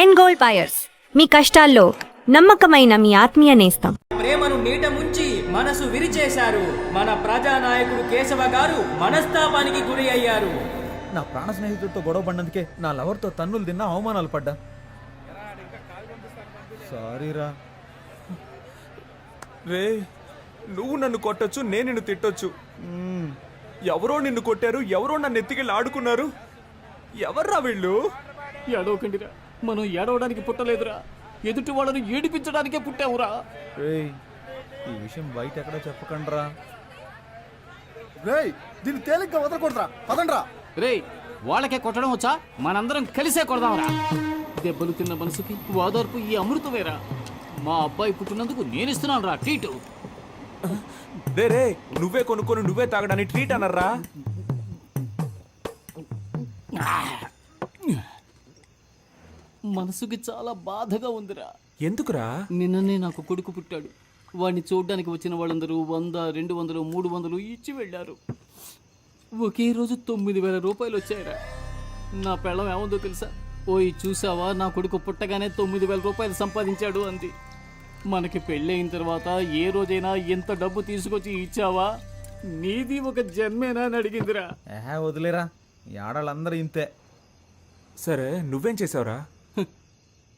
End gold buyers, మీ కష్టాల్లో నమ్మకమైన మీ ఆత్మీయ నేస్తం. ప్రేమను నీట ముంచి మనసు విరిచేశారు. మన ప్రజానాయకుడు కేశవ గారు మనస్తాపానికి గురి అయ్యారు. నా ప్రాణ స్నేహితుడితో గొడవ పడినందుకే నా లవర్తో తన్నులు తిన్నా, అవమానాలు పడ్డా. సారీరా. రే, నువ్వు నన్ను కొట్టొచ్చు, నేను నిన్ను తిట్టొచ్చు. ఎవరో నిన్ను కొట్టారు, ఎవరో నన్ను ఎత్తికెళ్ళి ఆడుకున్నారు. ఎవర్రా వీళ్ళు? ఏడవకండిరా, మనం ఏడవడానికి పుట్టలేదురా, ఎదుటి వాళ్ళని ఏడిపించడానికే పుట్టావురా. రేయ్, ఈ విషయం బయట ఎక్కడ చెప్పకండ్రా. రేయ్, దీన్ని తేలిగ్గా వదలకూడదురా, పదండ్రా. రేయ్, వాళ్ళకే కొట్టడం వచ్చా? మనందరం కలిసే కొడదాంరా. దెబ్బలు తిన్న మనసుకి ఓదార్పు ఈ అమృతమేరా. మా అబ్బాయి పుట్టినందుకు నేనిస్తున్నాను రా ట్రీట్. రే, నువ్వే కొనుక్కొని నువ్వే తాగడానికి ట్రీట్ అనర్రా. మనసుకి చాలా బాధగా ఉందిరా. ఎందుకురా? నిన్ననే నాకు కొడుకు పుట్టాడు. వాడిని చూడ్డానికి వచ్చిన వాళ్ళందరూ 100, 200, 300 ఇచ్చి వెళ్ళారు. ఒకే రోజు 9,000 రూపాయలు వచ్చాయిరా. నా పెళ్ళం ఏముందో తెలుసా? ఓయ్ చూసావా, నా కొడుకు పుట్టగానే 9,000 రూపాయలు సంపాదించాడు అంది. మనకి పెళ్ళయిన తర్వాత ఏ రోజైనా ఎంత డబ్బు తీసుకొచ్చి ఇచ్చావా? నీది ఒక జన్మేనా అని అడిగిందిరా. వదిలేరా, ఈ ఆడాళ్ళందరూ ఇంతే. సరే, నువ్వేం చేసావురా?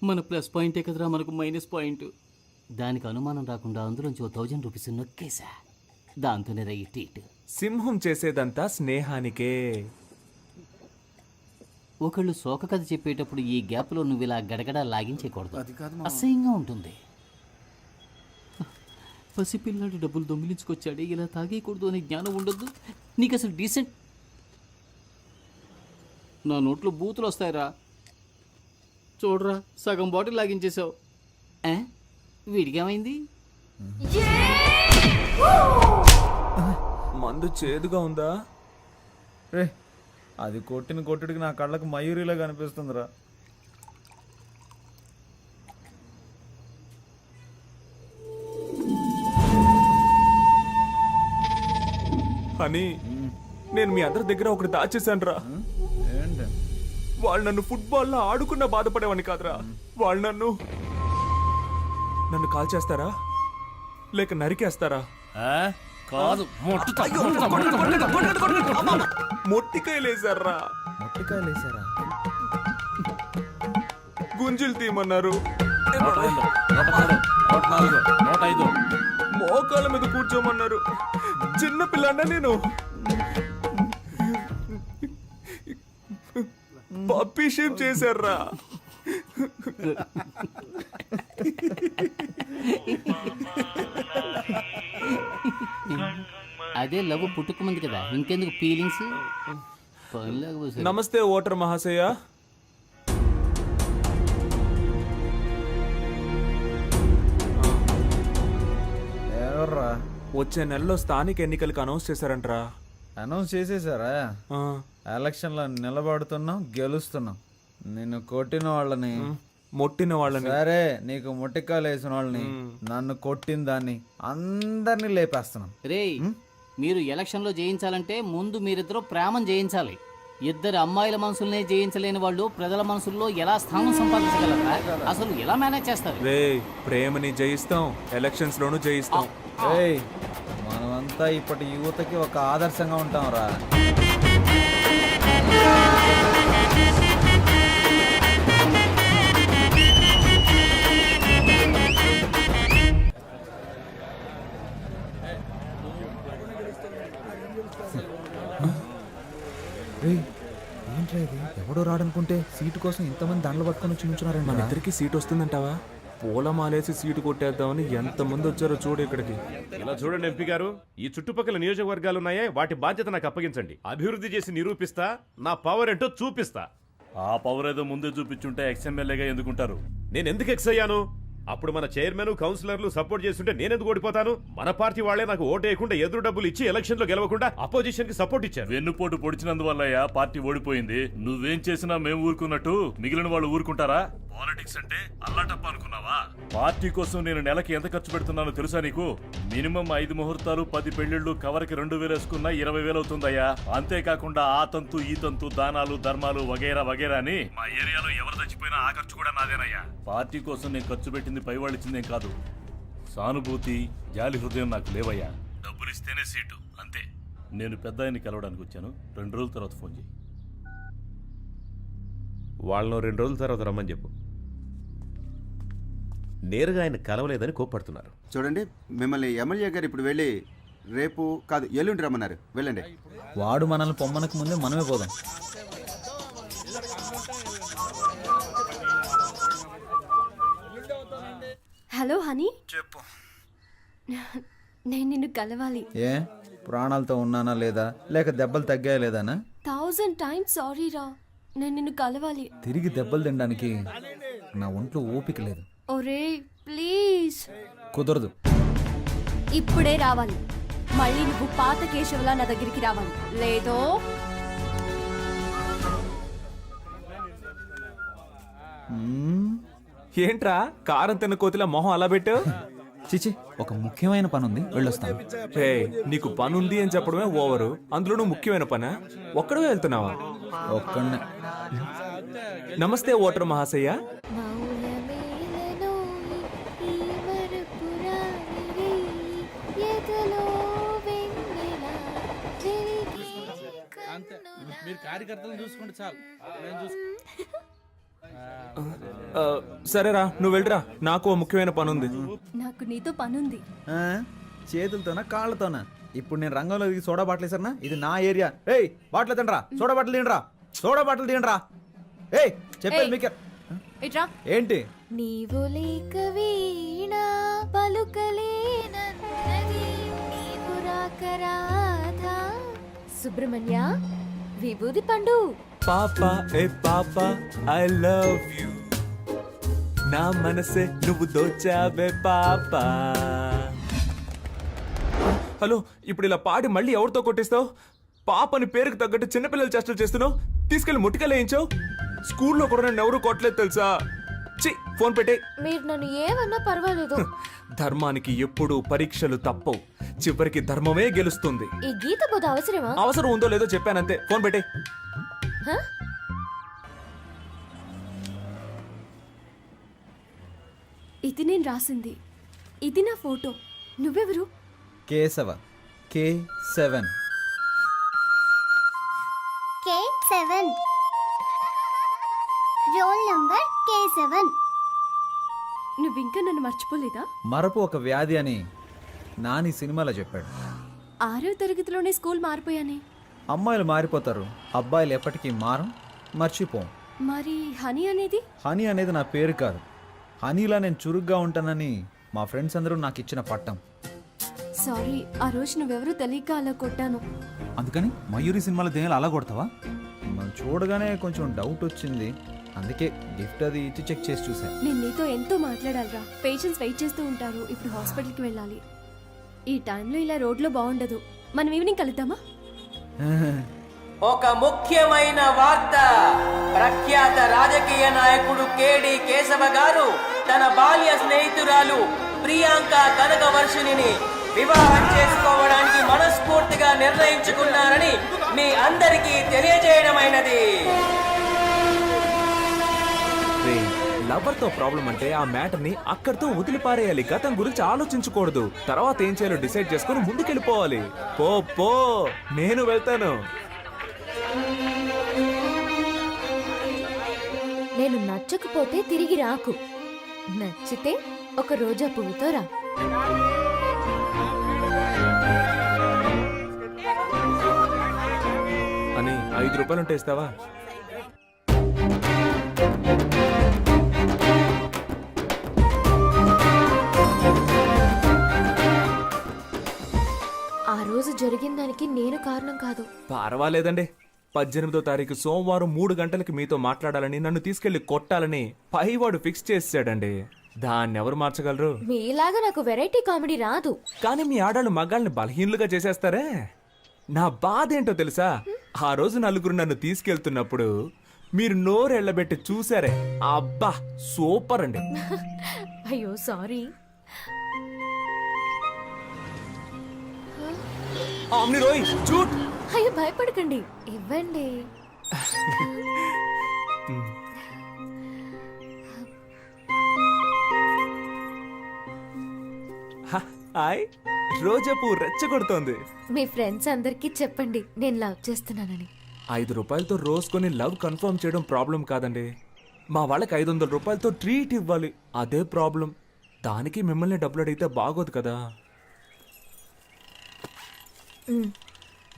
మన ప్లస్ పాయింటే కదరా మనకు మైనస్ పాయింట్. దానికి అనుమానం రాకుండా అందులోంచి 1000 రూపీస్ నొక్కేసా. దాంతోనే రయ్యి ట్రీట్. సింహం చేసేదంతా స్నేహానికే. ఒకళ్ళు శోక కథ చెప్పేటప్పుడు ఈ గ్యాప్లో నువ్వు ఇలా గడగడ లాగించేయకూడదు, అసహ్యంగా ఉంటుంది. పసిపిల్లాడు డబ్బులు దొంగిలించుకొచ్చాడే, ఇలా తాగేయకూడదు అనే జ్ఞానం ఉండొద్దు నీకు అసలు. డీసెంట్. నా నోట్లో బూతులు వస్తాయిరా. చూడరా, సగం బాటిల్ లాగించేసావు. వీడికేమైంది? మందు చేదుగా ఉందా? రే, అది కొట్టిన కొట్టుడికి నా కళ్ళకు మయూరిలా కనిపిస్తుందిరా. అని నేను మీ అందరి దగ్గర ఒకటి దాచేశాను రా. ఏంటి? వాళ్ళు నన్ను ఫుట్బాల్లో ఆడుకున్న బాధపడేవాడిని కాదురా. వాళ్ళు నన్ను కాల్ చేస్తారా లేక నరికేస్తారా? కాదు, మొట్టికాయలేసారా? మొట్టికాయలేసారా? గుంజులు తీయమన్నారు. మోకాళ్ళ మీద కూర్చోమన్నారు. చిన్న పిల్లన్నా నేను. పప్పీ షేప్ చేశారా? అదే లవ్ పుట్టుకమంది కదా, ఇంకెందుకు ఫీలింగ్స్? నమస్తే ఓటర్ మహాశయ. ఎవర్రా? వచ్చే నెలలో స్థానిక ఎన్నికలకు అనౌన్స్ చేశారంటరా. అనౌన్స్ చేసేసారా? ఎలక్షన్లో నిలబడుతున్నాం, గెలుస్తున్నాం. నిన్ను కొట్టిన వాళ్ళని, మొట్టిన వాళ్ళని, సరే నీకు మొట్టికాయలు వేసిన వాళ్ళని, నన్ను కొట్టిన దాన్ని అందరినీ లేపేస్తున్నాం. రేయ్, మీరు ఎలక్షన్లో జయించాలంటే ముందు మీరిద్దరూ ప్రేమను జయించాలి. ఇద్దరు అమ్మాయిల మనసులనే జయించలేని వాళ్ళు ప్రజల మనసుల్లో ఎలా స్థానం సంపాదించగలరా? అసలు ఎలా మేనేజ్ చేస్తారు? రే, ప్రేమని జయిస్తాం, ఎలక్షన్స్ లోను జయిస్తాం. ఏయ్, మనమంతా ఇప్పటి యువతకి ఒక ఆదర్శంగా ఉంటాం రా. ఏంట్రా ఇది? ఎవడో రాడనుకుంటే సీటు కోసం ఇంతమంది దండలు పట్టుకొని చూపించున్నారండి. మన ఇద్దరికి సీట్ వస్తుందంటావా? పూలమాలేసి సీటు కొట్టేద్దామని ఎంతమంది వచ్చారో చూడు ఇక్కడికి. ఇలా చూడండి ఎంపీ గారు, ఈ చుట్టుపక్కల నియోజకవర్గాలు ఉన్నాయే, వాటి బాధ్యత నాకు అప్పగించండి. అభివృద్ధి చేసి నిరూపిస్తా, నా పవర్ ఏంటో చూపిస్తా. ఆ పవర్ ఏదో ముందే చూపించుంటే ఎక్స్ఎమ్మెల్యేగా ఎందుకుంటారు? నేను ఎందుకు ఎక్స్ అయ్యాను? అప్పుడు మన చైర్మన్, కౌన్సిలర్లు సపోర్ట్ చేస్తుంటే నేనెందుకు ఓడిపోతాను? మన పార్టీ వాళ్లే నాకు ఓటేయకుండా ఎదురు డబ్బులు ఇచ్చి ఎలక్షన్ లో గెలవకుండా అపోజిషన్ కి సపోర్ట్ ఇచ్చారు. వెన్నుపోటు పొడిచినందువల్ల పార్టీ ఓడిపోయింది. నువ్వేం చేసినా మేము ఊరుకున్నట్టు మిగిలిన వాళ్ళు ఊరుకుంటారా? పాలిటిక్స్ అంటే అల్లాటప్ప అనుకున్నావా? పార్టీ కోసం నేను నెలకి ఎంత ఖర్చు పెడుతున్నానో తెలుసా నీకు? మినిమం 5 ముహూర్తాలు, 10 పెళ్లిళ్ళు, కవర్కి 2000 వేసుకున్నా 20,000 అవుతుందయ్యా. అంతేకాకుండా ఆ తంతు ఈ తంతు, దానాలు ధర్మాలు వగైరా వగైరా అని మా ఏరియాలో ఎవరు చచ్చిపోయినా ఆ ఖర్చు కూడా నాదేనయ్యా. పార్టీ కోసం నేను ఖర్చు పెట్టింది పైవాళ్ళు ఇచ్చిందేం కాదు. సానుభూతి, జాలి హృదయం నాకు లేవయ్యా. డబ్బులు ఇస్తేనే సీటు, అంతే. నేను పెద్ద ఆయన్ని కలవడానికి వచ్చాను. 2 రోజుల తర్వాత ఫోన్ చేయి. వాళ్ళను 2 రోజుల తర్వాత రమ్మని చెప్పు. నేరుగా ఆయన కలవలేదని కోప్పడుతున్నారు. చూడండి, మిమ్మల్ని ఎమ్మెల్యే గారు ఇప్పుడు వెళ్ళి రేపు కాదు ఎల్లుండి రమ్మన్నారు. వెళ్ళండి. వాడు మనల్ని పొమ్మనకు ముందే మనమే పోదాం. హలో హనీ, చెప్పు. నేను నిన్ను కలవాలి. ఏ ప్రాణాలతో ఉన్నానా లేదా, లేక దెబ్బలు తగ్గాయా లేదానా? 1000 times సారీ రా, నేను నిన్ను కలవాలి. తిరిగి దెబ్బలు తినడానికి నా ఒంట్లో ఓపిక లేదు. ఒరే ప్లీజ్. కుదరదు. ఇప్పుడే రావాలి. మళ్ళీ నువ్వు పాత కేశవలా నా దగ్గరికి రావాలి, లేదో ఏంట్రా కారం తిన్న కోతిలా మొహం అలా పెట్టావు? చిచి, ఒక ముఖ్యమైన పని ఉంది, వెళ్ళొస్తాను. రే, నీకు పని ఉంది అని చెప్పడమే ఓవరు, అందులోనూ ముఖ్యమైన పనా? ఒక్కడే వెళ్తున్నావా? ఒక్కడనే. నమస్తే ఓటర్ మహాశయ్య. మీరు కార్యకర్తలను చూసుకుంటే చాలు. సరేరా, నువ్వు వెళ్ళరా, నాకు ఓ ముఖ్యమైన పని ఉంది. నాకు నీతో పనుంది. ఆ? చేతులతోనా కాళ్ళతోనా? ఇప్పుడు నేను రంగంలో దిగి సోడా బాటిల్ వేసారనా? ఇది నా ఏరియా. ఏయ్, బాటిల్ తినరా, సోడా బాటిల్ తినరా, సోడా బాటిల్ తినరా. ఏయ్, చెప్పేది మీకే. ఇట్రా. ఏంటి? నీవు లేక వీణ పలుకలేనన్నది, నీవు రాక రాధా. సుబ్రహ్మణ్య, విభూది పండు. పాపా ఏ పాపా, ఐ లవ్ యు. నా మనసే నువ్వు దోచావే పాపా. హలో, ఇప్పుడు ఇలా పాడి మళ్ళీ ఎవరితో కొట్టిస్తావు? పాపని పేరుకు తగ్గట్టు చిన్నపిల్లలు చేష్టలు చేస్తున్నావు. తీసుకెళ్లి ముట్టికలు వేయించావు. స్కూల్లో కూడా నన్ను ఎవరు కొట్టలేదు తెలుసా? చి, ఫోన్ పెట్టే. మీరు నన్ను ఏమన్నా పర్వాలేదు. ధర్మానికి ఎప్పుడూ పరీక్షలు తప్పవు. చివరికి ధర్మమే గెలుస్తుంది. ఈ గీత పోతే అవసరమా? అవసరం ఉందో లేదో చెప్పానంతే. ఫోన్ పెట్టే. ఇది నేను రాసింది. ఇది నా ఫోటో. నువ్వెవరు? Keshava, K7. K7. Roll number K7. నువ్వింకా నన్ను మర్చిపోలేదా? మరపు ఒక వ్యాధి అని నాని సినిమాలో చెప్పాడు. 6వ తరగతిలోనే స్కూల్ మారిపోయానే. అమ్మాయిలు మారిపోతారు, అబ్బాయిలు ఎప్పటికీ మారం, మర్చిపోం. మరి హనీ అనేది? హనీ అనేది నా పేరు కాదు. హనీలా నేను చురుగ్గా ఉంటానని మా ఫ్రెండ్స్ అందరూ నాకు ఇచ్చిన పట్టం. సారీ, ఆ రోజు నువ్వెవరూ తెలియక అలా కొట్టాను. అందుకని మయూరి సినిమాలో దేనిలో అలా కొడతావా? మనం చూడగానే కొంచెం డౌట్ వచ్చింది, అందుకే గిఫ్ట్ అది ఇచ్చి చెక్ చేసి చూసాను. నేను నీతో ఎంతో మాట్లాడాలిరా. పేషెంట్స్ వెయిట్ చేస్తూ ఉంటారు. ఇప్పుడు హాస్పిటల్కి వెళ్ళాలి. ఈ టైంలో ఇలా రోడ్లో బాగుండదు. మనం ఈవినింగ్ కలుద్దామా? ఒక ముఖ్యమైన వార్త. ప్రఖ్యాత రాజకీయ నాయకుడు కేడి కేశవ గారు తన బాల్య స్నేహితురాలు ప్రియాంక కనకవర్షిణిని వివాహం చేసుకోవడానికి మనస్ఫూర్తిగా నిర్ణయించుకున్నారని మీ అందరికీ తెలియజేయడమైనది. లవర్ తో ప్రాబ్లం అంటే ఆ మ్యాటర్ ని అక్కడితో వదిలిపారేయాలి. గతం గురించి ఆలోచించకూడదు. తర్వాత ఏం చేయాలో డిసైడ్ చేసుకుని ముందుకెళ్ళిపోవాలి. పో పో, నేను వెళ్తాను. నేను నచ్చకపోతే తిరిగి రాకు. నచ్చితే ఒక రోజా పువ్వుతో రా. అని 5 రూపాయలు ఉంటే ఇస్తావా? ఆ రోజు జరిగిన దానికి నేను కారణం కాదు. పర్వాలేదండి. 18వ తారీఖు సోమవారం 3 గంటలకి మీతో మాట్లాడాలని, నన్ను తీసుకెళ్లి కొట్టాలని పైవాడు ఫిక్స్ చేసాడండి. దాన్ని ఎవరు మార్చగలరు? మీలాగా నాకు వెరైటీ కామెడీ రాదు. కానీ మీ ఆడాళ్ళు మగాళ్ళని బలహీనులుగా చేసేస్తారే. నా బాధ ఏంటో తెలుసా? ఆ రోజు నలుగురు నన్ను తీసుకెళ్తున్నప్పుడు మీరు నోరు ఎళ్ళబెట్టి చూసారే, అబ్బా సూపర్ అండి. అయ్యో సారీ. ఆమ్ని రోయ్ చూట్. అయ్యో భయపడకండి, ఇవ్వండి. హాయ్, రోజా పువ్వు రెచ్చగొడుతోంది. మీ ఫ్రెండ్స్ అందరికీ చెప్పండి నేను లవ్ చేస్తున్నానని. 5 రూపాయలతో రోజ్ కొని లవ్ కన్ఫర్మ్ చేయడం ప్రాబ్లం కాదండి. మా వాళ్ళకి 500 రూపాయలతో ట్రీట్ ఇవ్వాలి, అదే ప్రాబ్లం. దానికి మిమ్మల్ని డబ్బులు అడిగితే బాగోదు కదా.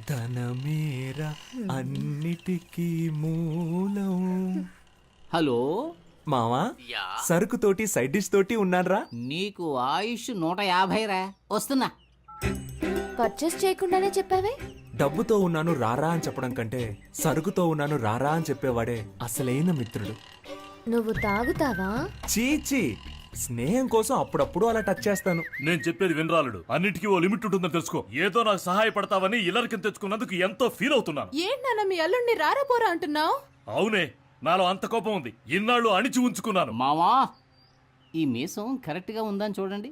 ధనమేరా అన్నిటికీ మూలం. హలో మావా, సరుకు తోటి సైడ్ డిష్ తోటి ఉన్నారా? నీకు ఆయుష్ 150 రా. వస్తున్నా. పర్చేస్ చేయకుండానే చెప్పావే. డబ్బుతో ఉన్నాను రారా అని చెప్పడం కంటే సరుకుతో ఉన్నాను రారా అని చెప్పేవాడే అసలైన మిత్రుడు. నువ్వు తాగుతావా? చీచి, స్నేహం కోసం అప్పుడప్పుడు అలా టచ్ చేస్తాను. నేను చెప్పేది వినరాలుడు, అన్నిటికీ ఓ లిమిట్ ఉంటుందని తెలుసుకో. ఏదో నాకు సహాయపడతావని ఇల్లరికం తెచ్చుకున్నందుకు ఎంతో ఫీల్ అవుతున్నాను. ఏంటన్నా మీ అల్లుడిని రారాపోరా అంటున్నావు? అవునే, నాలో అంత కోపం ఉంది. ఇన్నాళ్ళు అణిచి ఉంచుకున్నాను. మావా, ఈ మీసం కరెక్ట్ గా ఉందని చూడండి.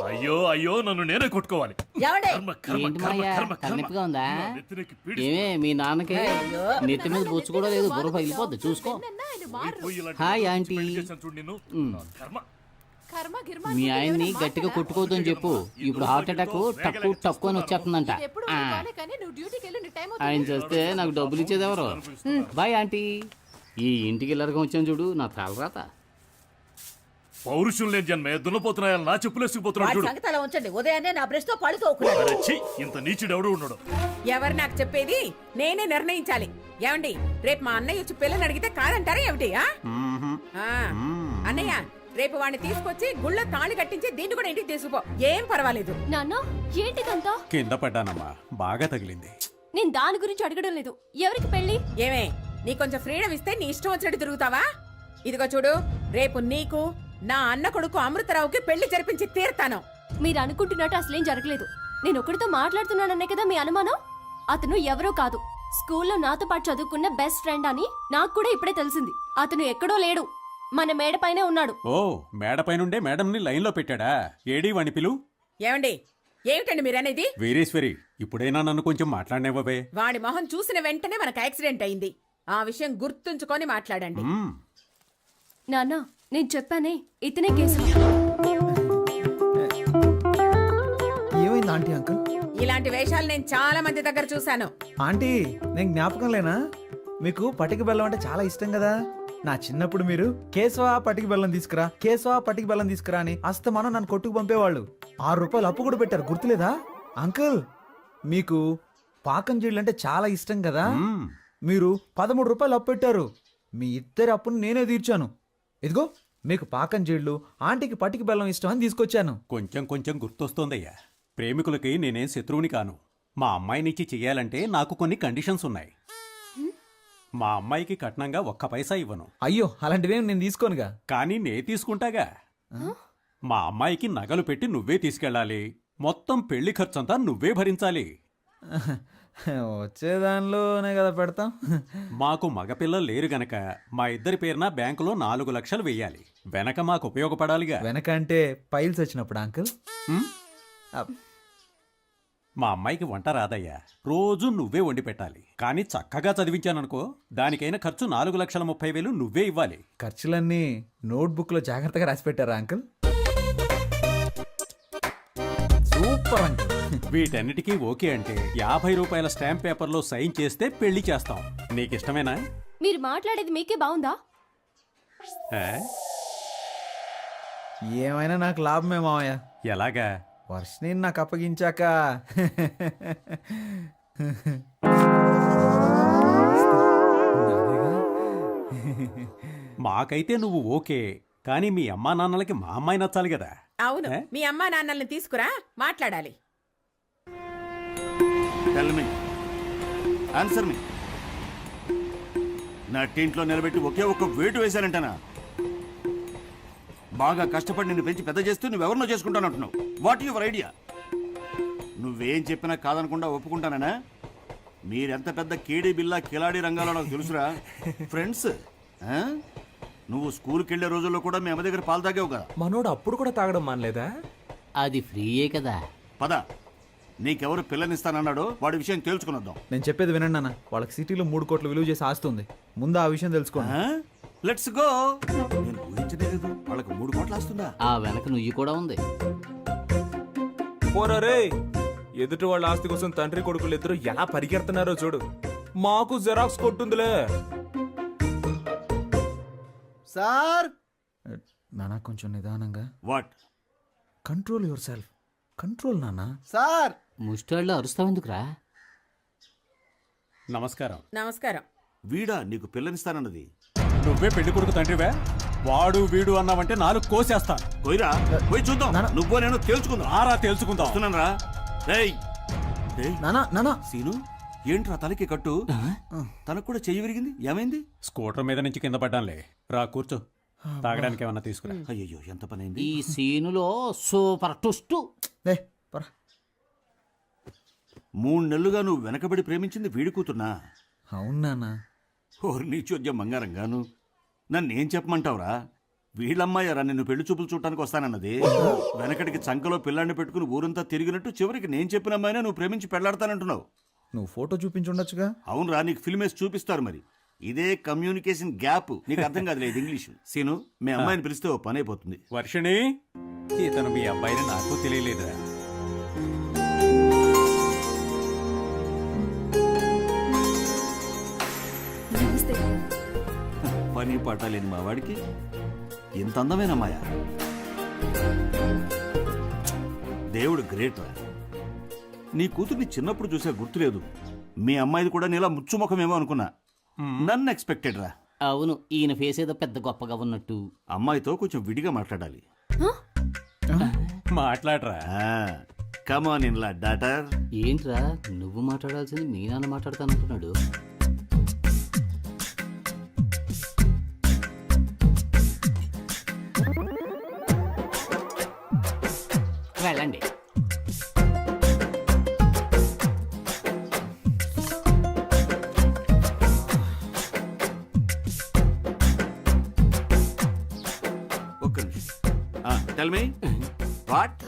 అయ్యో అయ్యో, నన్ను నేనే కొట్టుకోవాలి. కర్మ, కర్మ, ఏంటి కర్మ, మాయా, కర్మ, కర్మ. తలనొప్పిగా ఉందా? నా నెత్తినెక్కి పీడిస్తు- ఏమే మీ నాన్నకి నెత్తి మీద బొచ్చు కూడా లేదు, బుర్ర పగిలిపోద్ది చూసుకో. పోయి ఇలాంటి హాయ్ వాడిని ఆంటీ. పెళ్లి చేశాను చూడు నిన్ను. నా కర్మ. మీ ఆయన్ని గట్టిగా కొట్టుకోవద్దని చెప్పు. ఇప్పుడు హార్ట్ అటాక్ టక్కు టక్కు అని వచ్చేస్తుందంట. ఆ. ఆయన చేస్తే నాకు డబ్బులు ఇచ్చేది ఎవరు? Bye aunty. ఈ ఇంటికి ఇల్లరకం వచ్చాను చూడు, నా తలరాత. పౌరుషం లేని జన్మే దున్నపోతున్నాయా నా చెప్పులేసుకుపోతున్నాడు చూడు. సంగతి అలా ఉంచండి. ఉదయాన్నే నా బ్రష్ తో పళ్ళు తోకున్నాడు. అరే ఛీ, ఇంత నీచుడెవడు ఉన్నాడు. ఎవరు నాకు చెప్పేది? నేనే నిర్ణయించాలి. ఏమండి, రేపు మా అన్నయ్య వచ్చి పిల్లని అడిగితే కాదంటారా ఏమిటి? అన్నయ్య, రేపు వాడిని తీసుకొచ్చి గుళ్ళ తాళి కట్టించి దీన్ని కూడా ఇంటికి తీసుకుపో. ఏం పర్వాలేదు. నాన్న ఏంటిదంతా? కింద పడ్డానమ్మా, బాగా తగిలింది. నేను దాని గురించి అడగడం లేదు. ఎవరికి పెళ్లి? ఏమే, నీ కొంచెం ఫ్రీడమ్ ఇస్తే నీ ఇష్టం వచ్చినట్టు తిరుగుతావా? ఇదిగో చూడు, రేపు నీకు నా అన్న కొడుకు అమృతరావుకి పెళ్లి జరిపించి తీరుతాను. మీరు అనుకుంటున్నట్టు అసలేం జరగలేదు. నేను ఒకరితో మాట్లాడుతున్నాననే కదా మీ అనుమానం? అతను ఎవరో కాదు, స్కూల్లో నాతో పాటు చదువుకున్న బెస్ట్ ఫ్రెండ్ అని నాకు కూడా ఇప్పుడే తెలిసింది. అతను ఎక్కడో లేడు, మన మేడపైనే ఉన్నాడు. ఓ, మేడపైనుండే మేడంని లైన్లో పెట్టాడా? ఏడి వాణి పిలు. ఏమండి, ఏమిటండి మీరనేది? వీరేశ్వరి, ఇప్పుడైనా నన్ను కొంచెం మాట్లాడనివ్వవే. వాడి మొహం చూసిన వెంటనే మనకు యాక్సిడెంట్ అయింది. ఆ విషయం గుర్తుంచుకొని మాట్లాడండి. నాన్న, నేను చెప్పానే ఇతనే కేసు. ఏమైంది ఆంటీ అంకుల్? ఇలాంటి వేషాలు నేను చాలా మంది దగ్గర చూశాను. ఆంటీ, నేను జ్ఞాపకం లేనా? మీకు పటిక బెల్లం అంటే చాలా ఇష్టం కదా. నా చిన్నప్పుడు మీరు కేశవ పటిక బెల్లం తీసుకురా, కేశవ పటిక బెల్లం తీసుకురా అని అస్తమానం నన్ను కొట్టుకు పంపేవాళ్ళు. 6 రూపాయలు అప్పు కూడా పెట్టారు, గుర్తులేదా? అంకుల్, మీకు పాకం జీళ్ళు అంటే చాలా ఇష్టం కదా. మీరు 13 రూపాయలు అప్పు పెట్టారు. మీ ఇద్దరి అప్పును నేనే తీర్చాను. ఇదిగో మీకు పాకం జీళ్ళు, ఆంటీకి పటిక బెల్లం ఇష్టం అని తీసుకొచ్చాను. కొంచెం కొంచెం గుర్తొస్తోందయ్యా. ప్రేమికులకి నేనేం శత్రువుని కాను. మా అమ్మాయినిచ్చి చెయ్యాలంటే నాకు కొన్ని కండిషన్స్ ఉన్నాయి. మా అమ్మాయికి కట్నంగా 1 పైసా ఇవ్వను. అయ్యో, అలాంటివేం నేను తీసుకోనుగా. కానీ నే తీసుకుంటాగా. మా అమ్మాయికి నగలు పెట్టి నువ్వే తీసుకెళ్ళాలి. మొత్తం పెళ్లి ఖర్చంతా నువ్వే భరించాలి. వచ్చేదానిలోనే కదా పెడతాం. మాకు మగపిల్లలు లేరు గనక మా ఇద్దరి పేరున బ్యాంకులో 4 లక్షలు వెయ్యాలి. వెనక మాకు ఉపయోగపడాలిగా. వెనక అంటే పైల్స్ వచ్చినప్పుడు అంకుల్. మా అమ్మాయికి వంట రాదయ్యా. రోజు నువ్వే వండి పెట్టాలి. కానీ చక్కగా చదివించాననుకో, దానికైనా ఖర్చు 4,30,000 నువ్వే ఇవ్వాలి. ఖర్చులన్నీ నోట్బుక్ లో జాగ్రత్తగా రాసి పెట్టారా అంకుల్? Super uncle. వీటన్నిటికీ ఓకే అంటే 50 రూపాయల స్టాంప్ పేపర్లో సైన్ చేస్తే పెళ్లి చేస్తాం. నీకిష్టమేనా? మీరు మాట్లాడేది మీకే బాగుందా? ఆ? ఏమైనా నాకు లాభమే మావయ్య. ఎలాగా? వర్షని నాకు అప్పగించాక మాకైతే నువ్వు ఓకే, కానీ మీ అమ్మా నాన్నలకి మా అమ్మాయి నచ్చాలి కదా. అవును, మీ అమ్మా నాన్నల్ని తీసుకురా, మాట్లాడాలి. ఆన్సర్ మీ. నా టీంట్లో నిలబెట్టి ఒకే ఒక్క వేటు వేశానంటనా? బాగా కష్టపడి నిన్ను పెంచి పెద్ద చేస్తూ నువ్వెవరినో చేసుకుంటానంటున్నావు. What your idea? నువ్వేం చెప్పినా కాదనకుండా ఒప్పుకుంటానా? మీరెంత పెద్ద కేడీ బిల్లా కిలాడి రంగాలో నాకు తెలుసురా. ఫ్రెండ్స్, నువ్వు స్కూల్కి వెళ్ళే రోజుల్లో కూడా మీ అమ్మ దగ్గర పాలు తాగావు కదా. మనోడు అప్పుడు కూడా తాగడం మానలేదా? అది ఫ్రీయే కదా. పద, నీకెవరు పిల్లనిస్తానన్నాడో వాడి విషయం తేల్చుకునొద్దాం. నేను చెప్పేది వినండి అన్న, వాళ్ళకి సిటీలో 3 కోట్లు విలువ చేసి ఆస్తుంది. ముందు ఆ విషయం తెలుసుకోండి. Let's go. నేను ఊహించనే లేదు వాళ్ళకి 3 కోట్లు వస్తుందా. ఆ వెనక నుయ్యి కూడా ఉంది. పోరా రే, ఎదుటి వాళ్ళ ఆస్తి కోసం తండ్రి కొడుకులు ఇద్దరు ఎలా పరిగెడుతున్నారో చూడు. మాకు జెరాక్స్ కొట్టుందిలే. సార్, నాన్న కొంచెం నిదానంగా. What? Control your self. Control నాన్న. సార్, ముష్టాళ్ళు అరుస్తావెందుకురా? నమస్కారం. నమస్కారం. వీడా నీకు పిల్లనిస్తానన్నది? నువ్వే పెళ్లి కొడుకు తండ్రివే. వాడు వీడు అన్నావంటే 4 కోసేస్తాను. పోయిరా, పోయి చూద్దాం. నువ్వు నేను తేల్చుకుందాం. ఆరా తేల్చుకుందాం. వస్తున్నానరా. రేయ్ నానా నానా. సీను, ఏంట్రా తలకి కట్టు? తనకు కూడా చెయ్యి విరిగింది, ఏమైంది? స్కూటర్ మీద నుంచి కింద పడ్డానులే. రా కూర్చో, తాగడానికి ఏమన్నా తీసుకురా. అయ్యో, ఎంత పని అయింది. ఈ సీనులో సూపర్ ట్విస్ట్. 3 నెలలుగా నువ్వు వెనకబడి ప్రేమించింది వీడి కూతున్నా? అవును నాన్న. ఓరి నీ చోద్యం బంగారంగాను. నన్నేం చెప్పమంటావురా? వీళ్ళమ్మాయారా నిన్ను పెళ్లి చూపులు చూడటానికి వస్తానన్నది. వెనకటికి చంకలో పిల్లాన్ని పెట్టుకుని ఊరంతా తిరిగినట్టు చివరికి నేను చెప్పిన అమ్మాయినా నువ్వు ప్రేమించి పెళ్లాడతానంటున్నావు. నువ్వు ఫోటో చూపించుండొచ్చుగా. అవునరా, నీకు ఫిల్మ్ వేసి చూపిస్తారు. మరి ఇదే కమ్యూనికేషన్ గ్యాప్. నీకు అర్థం కాదులే ఇది ఇంగ్లీష్. సీను, మీ అమ్మాయిని పిలిస్తే ఓ పని అయిపోతుంది. వర్షిణి, ఇతను మీ అబ్బాయిని నాకు తెలియలేదురా. పని పట్టాలేని మా వాడికి ఇంత అందమైన అమ్మాయ. దేవుడు గ్రేట్ రా. నీ కూతుర్ని చిన్నప్పుడు చూసే గుర్తులేదు. మీ అమ్మాయిది కూడా నీలా ముచ్చుముఖమేమో అనుకున్నా. నన్ను ఎక్స్పెక్టెడ్ రా. అవును, ఈయన ఫేస్ ఏదో పెద్ద గొప్పగా ఉన్నట్టు. అమ్మాయితో కొంచెం విడిగా మాట్లాడాలి. మాట్లాడరా. కమాన్ ఇన్ లా డాటర్. ఏంట్రా నువ్వు మాట్లాడాల్సింది మీ నాన్న మాట్లాడతానంటున్నాడు. వెళ్ళండి. ఒక్క నిమిషం. Tell me what?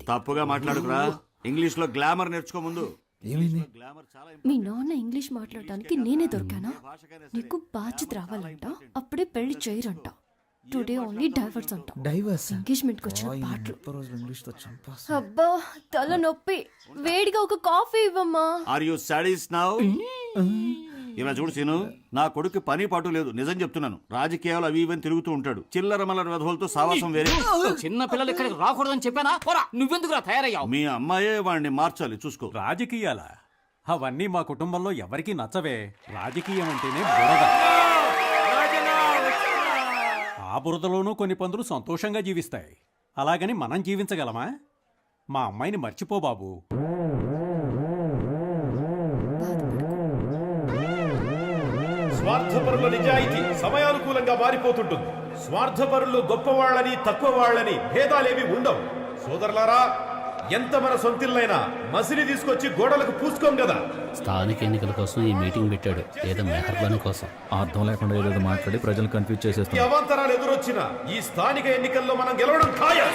తప్పుగా మాట్లాడుకురా. ఇంగ్లీష్ లో గ్లామర్ నేర్చుకో ముందు. ఏమైంది? గ్లామర్ చాలా మీ నాన్న ఇంగ్లీష్ మాట్లాడటానికి నేనే దొరికానా? నీకు బాధ్యత రావాలంట, అప్పుడే పెళ్లి చేయరంట. టుడే ఓన్లీ డైవర్స్ అంట. డైవర్స్? ఎంగేజ్మెంట్ కి వచ్చిన పాటలు. ఇంగ్లీష్ తో చంపేస్తా. అబ్బా తల నొప్పి. వేడిగా ఒక కాఫీ ఇవ్వమ్మా. Are you sadist now? ఇలా చూడు సీను, నా కొడుకు పని పాటు లేదు. నిజం చెప్తున్నాను. రాజకీయాలు అవి ఇవని తిరుగుతూ ఉంటాడు. చిల్లర మల్లర వెధవులతో సావాసం వేరే. చిన్న పిల్లలు ఇక్కడికి రాకూడదని చెప్పానా? నువ్వెందుకురా తయారయ్యావు? మీ అమ్మాయే వాడిని మార్చాలి, చూసుకో. రాజకీయాలా? అవన్నీ మా కుటుంబంలో ఎవరికీ నచ్చవే. రాజకీయం అంటేనే బురద. ఆ బురదలోనూ కొన్ని పందులు సంతోషంగా జీవిస్తాయి. అలాగని మనం జీవించగలమా? మా అమ్మాయిని మర్చిపో బాబు. స్వార్థపరుల నిజాయితీ సమయానుకూలంగా మారిపోతుంటుంది. స్వార్థపరులు గొప్పవాళ్ళని తక్కువ వాళ్ళని భేదాలేవి ఉండవు. సోదరులారా, ఎంత మన సొంతిల్లైనా మసిలి తీసుకొచ్చి గోడలకు పూసుకోం కదా. స్థానిక ఎన్నికల కోసం ఈ మీటింగ్ పెట్టాడు, ఏదో మెహర్బానీ కోసం. అర్థం లేకుండా ఏదో మాట్లాడి ప్రజలు కన్ఫ్యూజ్ ఈ చేసేస్తాం. అవాంతరాలు ఎదురొచ్చినా ఈ స్థానిక ఎన్నికల్లో మనం గెలవడం ఖాయం.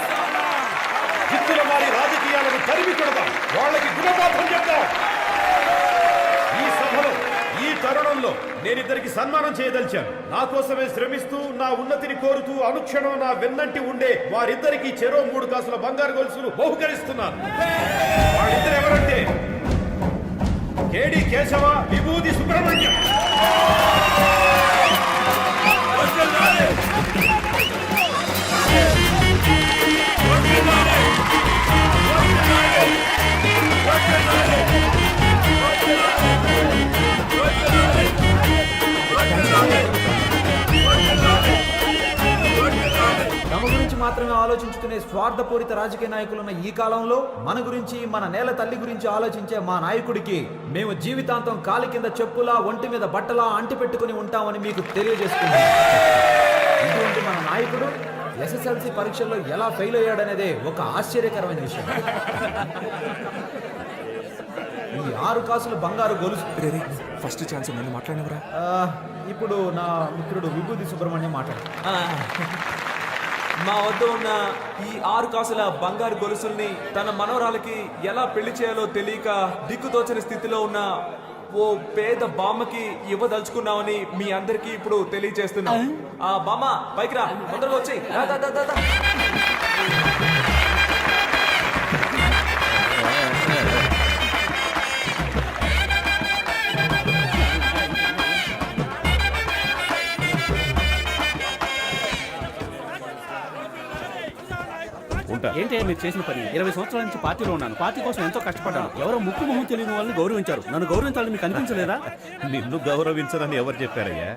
జిత్తుల వారి రాజకీయాలను తరిమి కొడదాం, వాళ్ళకి గుణపాఠం చెప్తాం. ఈ సభలో ఈ తరుణంలో నేనిద్దరికి సన్మానం చేయదలిచాను. నా కోసమే శ్రమిస్తూ, నా ఉన్నతిని కోరుతూ అనుక్షణం నా వెన్నంటి ఉండే వారిద్దరికి చెరో 3 కాసుల బంగారు గొలుసులు బహుకరిస్తున్నాను. వాళ్ళిద్దరు ఎవరంటే కేడి కేశవ, విభూతి సుబ్రహ్మణ్యం. తమ గురించి మాత్రమే ఆలోచించుకునే స్వార్థపూరిత రాజకీయ నాయకులున్న ఈ కాలంలో మన గురించి, మన నేల తల్లి గురించి ఆలోచించే మా నాయకుడికి మేము జీవితాంతం కాలి కింద చెప్పులా, ఒంటి మీద బట్టలా అంటిపెట్టుకుని ఉంటామని మీకు తెలియజేస్తున్నాం. ఇటువంటి మన నాయకుడు ఎస్ఎస్ఎల్సి పరీక్షల్లో ఎలా ఫెయిల్ అయ్యాడనేదే ఒక ఆశ్చర్యకరమైన విషయం. ఈ 6 కాసుల బంగారు గొలుసు. ఫస్ట్ ఛాన్స్ నన్ను మాట్లాడినవరా? ఇప్పుడు నా మిత్రుడు విభూతి సుబ్రహ్మణ్యం మాట్లాడు. మా వద్ద ఉన్న ఈ 6 కాసుల బంగారు గొలుసుల్ని తన మనవరాలకి ఎలా పెళ్లి చేయాలో తెలియక దిక్కుతోచని స్థితిలో ఉన్న ఓ పేద బామ్మకి ఇవ్వదలుచుకున్నామని మీ అందరికీ ఇప్పుడు తెలియజేస్తున్నాం. ఆ బామ్మ పైకి రా, తొందరగా వచ్చేయ్. రా, దా, దా, దా, దా. ఏంటి మీరు చేసిన పని? 20 సంవత్సరాల నుంచి పార్టీలో ఉన్నాను. పార్టీ కోసం ఎంతో కష్టపడ్డాను. ఎవరో ముక్కు మొహం తెలియని వాళ్ళని గౌరవించారు. నన్ను గౌరవించాలని మీకు అనిపించలేదా? నిన్ను గౌరవించదని ఎవరు చెప్పారయ్యా?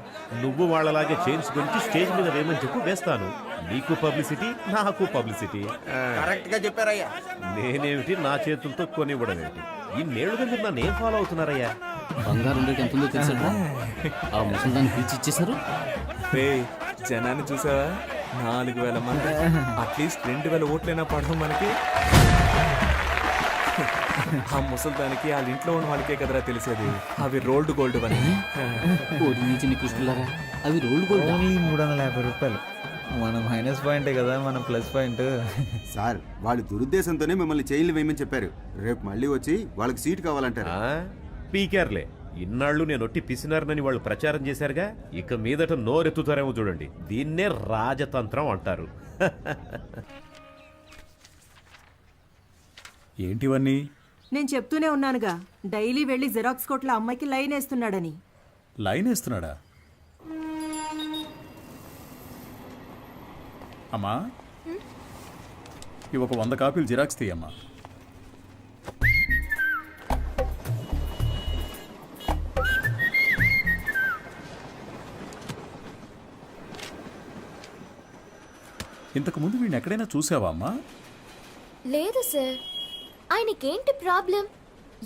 నువ్వు వాళ్ళలాగే చైన్స్ గురించి స్టేజ్ మీద వేయమని చెప్పు, వేస్తాను. నీకు పబ్లిసిటీ, నాకు పబ్లిసిటీ. కరెక్ట్ గా చెప్పారయ్యా. నేనేమిటి నా చేతులతో కొనివ్వడం ఏంటి? ఇన్నేళ్లుగా మీరు నన్ను ఏం ఫాలో అవుతున్నారయ్యా? బంగారం రేట్ ఎంత ఉందో తెలుసా? ఆ ముసలిదాన్ని పిలిచి ఇచ్చేశారు. జనాన్ని చూసావా? 4,000 మంది. అట్లీస్ట్ 2,000 ఓట్లైనా పడడం మనకి. ఆ ముసలిదానికి వాళ్ళ ఇంట్లో ఉన్న వాళ్ళకే కదరా తెలిసేది అవి రోల్డ్ గోల్డ్ అని. చిన్న కృష్ణులారా, అవి రోల్డ్ గోల్డ్. 350 రూపాయలు. మన మైనస్ పాయింటే కదా మన ప్లస్ పాయింట్. సార్ వాళ్ళు దురుద్దేశంతోనే మిమ్మల్ని చైన్లు వేయమని చెప్పారు. రేపు మళ్ళీ వచ్చి వాళ్ళకి సీట్ కావాలంటారు. పీకేర్లే. ఇన్నాళ్ళు నేను ఒట్టి పిసినారనని వాళ్ళు ప్రచారం చేశారుగా, ఇక మీదట నోరెత్తుతారేమో చూడండి. దీన్నే రాజతంత్రం అంటారు. ఏంటివన్నీ? నేను చెప్తూనే ఉన్నానుగా, డైలీ వెళ్ళి జిరాక్స్ కొట్ల అమ్మాయికి లైన్ వేస్తున్నాడని. లైన్ వేస్తున్నాడా? అమ్మా, ఇవి ఒక 100 కాపీలు జిరాక్స్ తీయమ్మా. ఇంతకు ముందు వీడిని ఎక్కడైనా చూసావా అమ్మా? లేదు సార్. ఆయనకేంటి ప్రాబ్లం?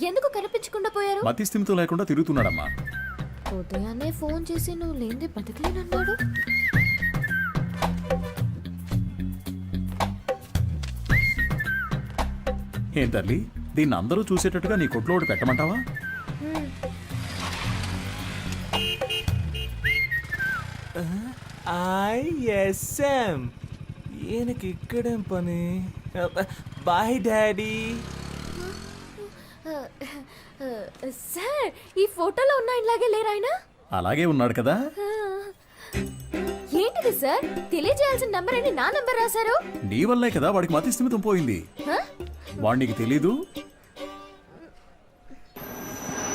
ఎందుకు కనిపించకుండా పోయారు? మతి స్థిమితం లేకుండా తిరుగుతున్నాడమ్మా. ఉదయాన్నే ఫోన్ చేసి నువ్వు లేదే బతకలేనన్నాడు. ఏం తల్లి, దీన్ని అందరూ చూసేటట్టుగా నీ కొట్లో ఒకటి పెట్టమంటావా? ISM ఈయనకి ఇక్కడేం పని? Bye daddy. సార్, ఈ ఫోటోలో ఉన్న ఇలాగే లేరు ఆయన? అలాగే ఉన్నాడు కదా. ఏంటిది సార్? తెలియజేయాల్సిన నంబర్ అని నా నంబర్ రాశారు. నీ వల్లే కదా వాడికి మతి స్థిమితం పోయింది. వాడికి తెలీదు,